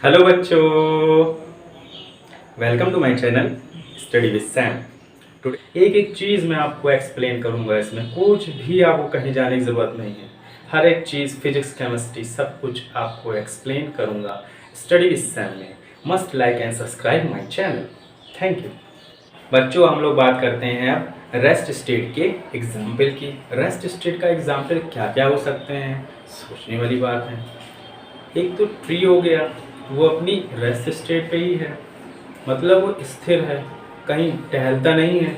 Hello बच्चों, welcome to my channel study with Sam. Today एक एक चीज़ मैं आपको एक्सप्लेन करूंगा। इसमें कुछ भी आपको कहीं जाने की ज़रूरत नहीं है। हर एक चीज़ फिजिक्स केमिस्ट्री सब कुछ आपको एक्सप्लेन करूंगा स्टडी विद सैम में। Must like and subscribe my channel. Thank you बच्चों। हम लोग बात करते हैं अब रेस्ट स्टेट के एग्जाम्पल की। रेस्ट स्टेट का एग्जाम्पल क्या क्या हो सकते हैं, सोचने वाली बात है। एक तो ट्री हो गया, वो अपनी रेस्ट स्टेट पे ही है, मतलब वो स्थिर है, कहीं टहलता नहीं है।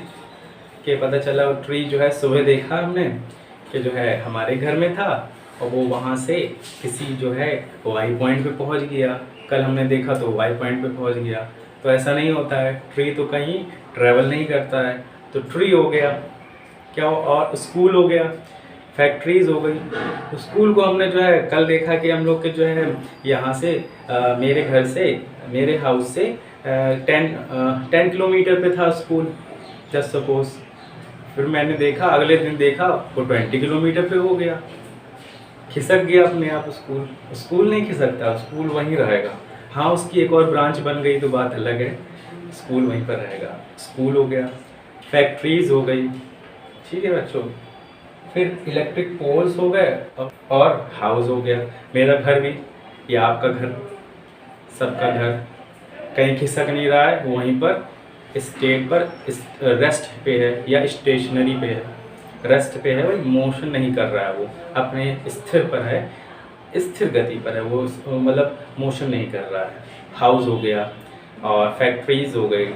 कि पता चला वो ट्री जो है, सुबह देखा हमने कि जो है हमारे घर में था और वो वहाँ से किसी जो है वाई पॉइंट पे पहुँच गया। कल हमने देखा तो वाई पॉइंट पे पहुँच गया। तो ऐसा नहीं होता है, ट्री तो कहीं ट्रैवल नहीं करता है। तो ट्री हो गया क्या, और स्कूल हो गया, फैक्ट्रीज हो गई। स्कूल को हमने जो है कल देखा कि हम लोग के जो है यहाँ से मेरे घर से, मेरे हाउस से 10 किलोमीटर पे था स्कूल, जस्ट सपोज। फिर मैंने देखा, अगले दिन देखा वो 20 किलोमीटर पे हो गया। खिसक गया अपने आप स्कूल। स्कूल नहीं खिसकता, स्कूल वहीं रहेगा। हाँ, उसकी एक और ब्रांच बन गई तो बात अलग है, स्कूल वहीं पर रहेगा। स्कूल हो गया, फैक्ट्रीज हो गई, ठीक है बच्चों। फिर इलेक्ट्रिक पोल्स हो गए और हाउस हो गया। मेरा घर भी या आपका घर, सबका घर कहीं खिसक नहीं रहा है, वहीं पर स्टेट पर रेस्ट पे है या स्टेशनरी पे है। रेस्ट पे है, वो मोशन नहीं कर रहा है, वो अपने स्थिर पर है, स्थिर गति पर है वो, मतलब मोशन नहीं कर रहा है। हाउस हो गया और फैक्ट्रीज हो गई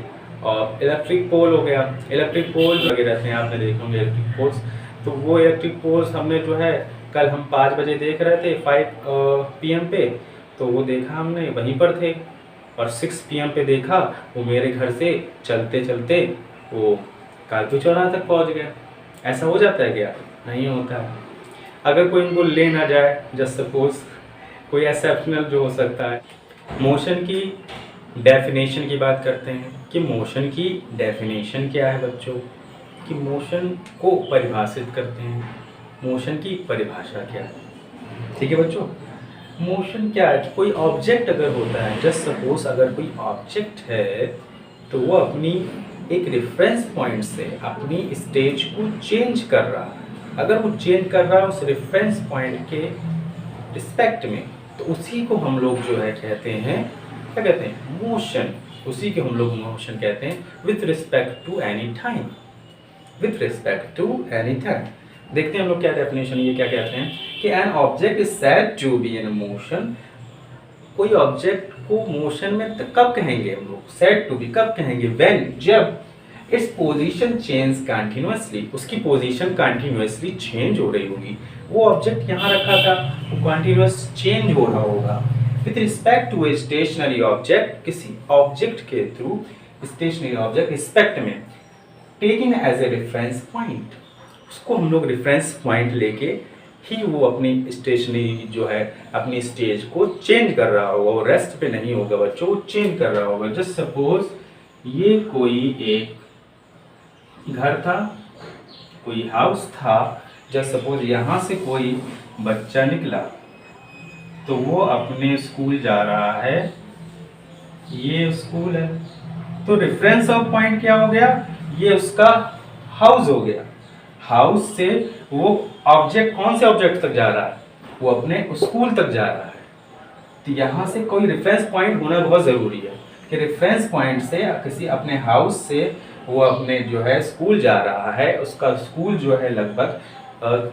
और इलेक्ट्रिक पोल हो गया। इलेक्ट्रिक पोल लगे रहते हैं, आपने देखे होंगे इलेक्ट्रिक पोल्स। तो वो इलेक्ट्रिक पोल्स हमने जो है कल हम 5 बजे देख रहे थे, 5 PM पे। तो वो देखा हमने, वहीं पर थे। और 6 PM पे देखा, वो मेरे घर से चलते चलते वो कालपी चौराहा तक पहुंच गया। ऐसा हो जाता है क्या? नहीं होता है। अगर कोई इनको ले ना जाए, जस्ट सपोज कोई एक्सेप्शनल जो हो सकता है। मोशन की डेफिनेशन की बात करते हैं कि मोशन की डेफिनेशन क्या है बच्चों, कि मोशन को परिभाषित करते हैं। मोशन की परिभाषा क्या है, ठीक है बच्चों। मोशन क्या है कि कोई ऑब्जेक्ट अगर होता है, जस्ट सपोज अगर कोई ऑब्जेक्ट है तो वो अपनी एक रेफरेंस पॉइंट से अपनी स्टेज को चेंज कर रहा है। अगर वो चेंज कर रहा है उस रेफरेंस पॉइंट के रिस्पेक्ट में, तो उसी को हम लोग जो है कहते हैं, क्या कहते हैं, मोशन। उसी के हम लोग मोशन कहते हैं with respect to any time, with respect to any time. देखते हैं हम लोग क्या डेफिनेशन, ये क्या कहते हैं कि an object is said to be in motion. कोई ऑब्जेक्ट को मोशन में कब कहेंगे हम लोग, सेड टू बी कब कहेंगे, व्हेन, जब इट्स पोजीशन चेंज कंटिन्यूअसली, उसकी पोजीशन कंटिन्यूअसली चेंज हो रही होगी। वो ऑब्जेक्ट यहाँ रखा था, वो कंटिन्यूअस चेंज हो रहा होगा with respect to a stationary object, किसी ऑब्जेक्ट के थ्रू, स्टेशनरी ऑब्जेक्ट रिस्पेक्ट में, taking as a reference point. उसको हम लोग रेफरेंस पॉइंट लेके ही वो अपनी स्टेशनरी जो है, अपनी स्टेज को चेंज कर रहा होगा। वो रेस्ट पे नहीं होगा बच्चों, वो चेंज कर रहा होगा। जस्ट सपोज ये कोई एक घर था, कोई हाउस था। जस्ट सपोज यहाँ से कोई बच्चा निकला तो वो अपने स्कूल जा रहा है, ये स्कूल है। तो रेफरेंस ऑफ पॉइंट क्या हो गया, ये उसका हाउस हो गया। हाउस से वो ऑब्जेक्ट, कौन से ऑब्जेक्ट तक जा रहा है, वो अपने स्कूल तक जा रहा है। तो यहाँ से कोई रेफरेंस पॉइंट होना बहुत ज़रूरी है कि रेफरेंस पॉइंट से किसी अपने हाउस से वो अपने जो है स्कूल जा रहा है। उसका स्कूल जो है लगभग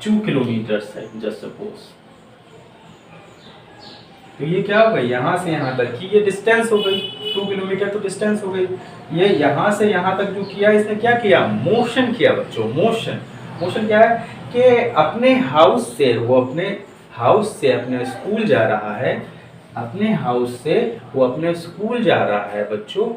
2 किलोमीटर है, जस्ट सपोज। तो ये क्या हो गई, यहाँ से यहाँ तक की ये डिस्टेंस हो गई, 2 किलोमीटर तो डिस्टेंस हो गई। ये यहाँ से यहाँ तक जो किया, इसने क्या किया, मोशन किया बच्चों। मोशन, मोशन क्या है कि अपने हाउस से, वो अपने हाउस से अपने स्कूल जा रहा है, अपने हाउस से वो अपने स्कूल जा रहा है बच्चों।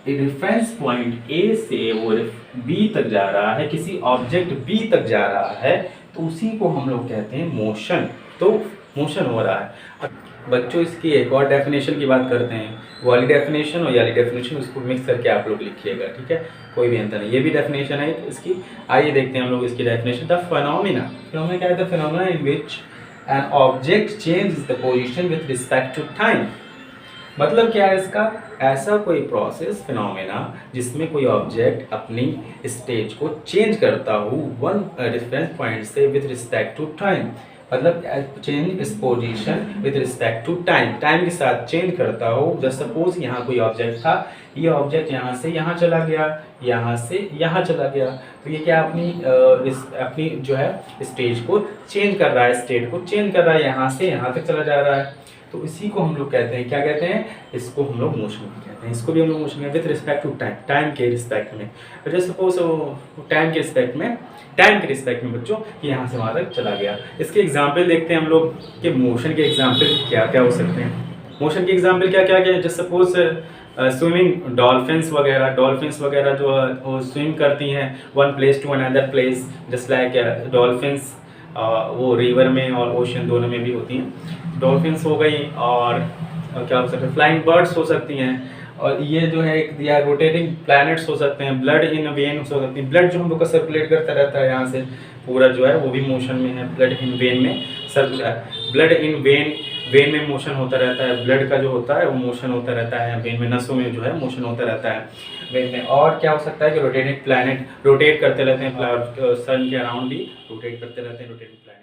रेफरेंस पॉइंट ए से वो बी तक जा रहा है, किसी ऑब्जेक्ट बी तक जा रहा है, तो उसी को हम लोग कहते हैं मोशन। तो मोशन हो रहा है बच्चों। इसकी एक और डेफिनेशन की बात करते हैं, वो वाली डेफिनेशन और ये वाली डेफिनेशन, उसको मिक्स करके आप लोग लिखिएगा, ठीक है, कोई भी अंतर नहीं। ये भी डेफिनेशन है इसकी। आइए देखते हैं हम लोग इसकी डेफिनेशन। द फिनोमेना, फिनोमेना क्या है, the phenomena in which an object changes the position with respect to time. मतलब क्या है इसका, ऐसा कोई प्रोसेस फिनोमेना जिसमें कोई ऑब्जेक्ट अपनी स्टेज को चेंज करता हो वन रेफरेंस पॉइंट से विद रिस्पेक्ट टू टाइम, मतलब change is position with respect to time, time के साथ चेंज करता हो। जैसे सपोज यहाँ कोई ऑब्जेक्ट था, ये ऑब्जेक्ट यहाँ से यहाँ चला गया, यहाँ से यहाँ चला गया, तो ये क्या अपनी जो है स्टेज को चेंज कर रहा है, स्टेट को चेंज कर रहा है, यहाँ से यहाँ तक चला जा रहा है। तो इसी को हम लोग कहते हैं, क्या कहते हैं, इसको हम लोग मोशन भी कहते हैं, इसको भी हम लोग मोशन कहते हैं with respect to time, time के रिस्पेक्ट में। जैसे सपोज टाइम के रिस्पेक्ट में बच्चों यहाँ से वहाँ तक चला गया। इसके एग्जाम्पल देखते हैं हम लोग कि मोशन के एग्जाम्पल क्या क्या हो सकते हैं। मोशन के एग्जाम्पल क्या क्या है, जैसे सपोज स्विमिंग, डॉल्फिन्स वगैरह जो स्विम करती हैं one place to another place, just like dolphins वो रिवर में और ओशन दोनों में भी होती हैं। डॉल्फिन्स हो गई, और क्या हो सकता है, फ्लाइंग बर्ड्स हो सकती हैं, और ये जो है एक दिया रोटेटिंग प्लैनेट्स हो सकते हैं, ब्लड इन वेन हो सकती है, ब्लड जो हम लोग का सर्कुलेट करता रहता है यहाँ से पूरा जो है वो भी मोशन में है, ब्लड इन वेन में ब्लड इन वेन में मोशन होता रहता है, ब्लड का जो होता है वो मोशन होता रहता है, वेन में नसों में जो है मोशन होता रहता है वेन में। और क्या हो सकता है कि रोटेटिंग प्लैनेट रोटेट करते रहते हैं, सन के अराउंड भी रोटेट करते रहते हैं रोटेटिंग प्लैनेट।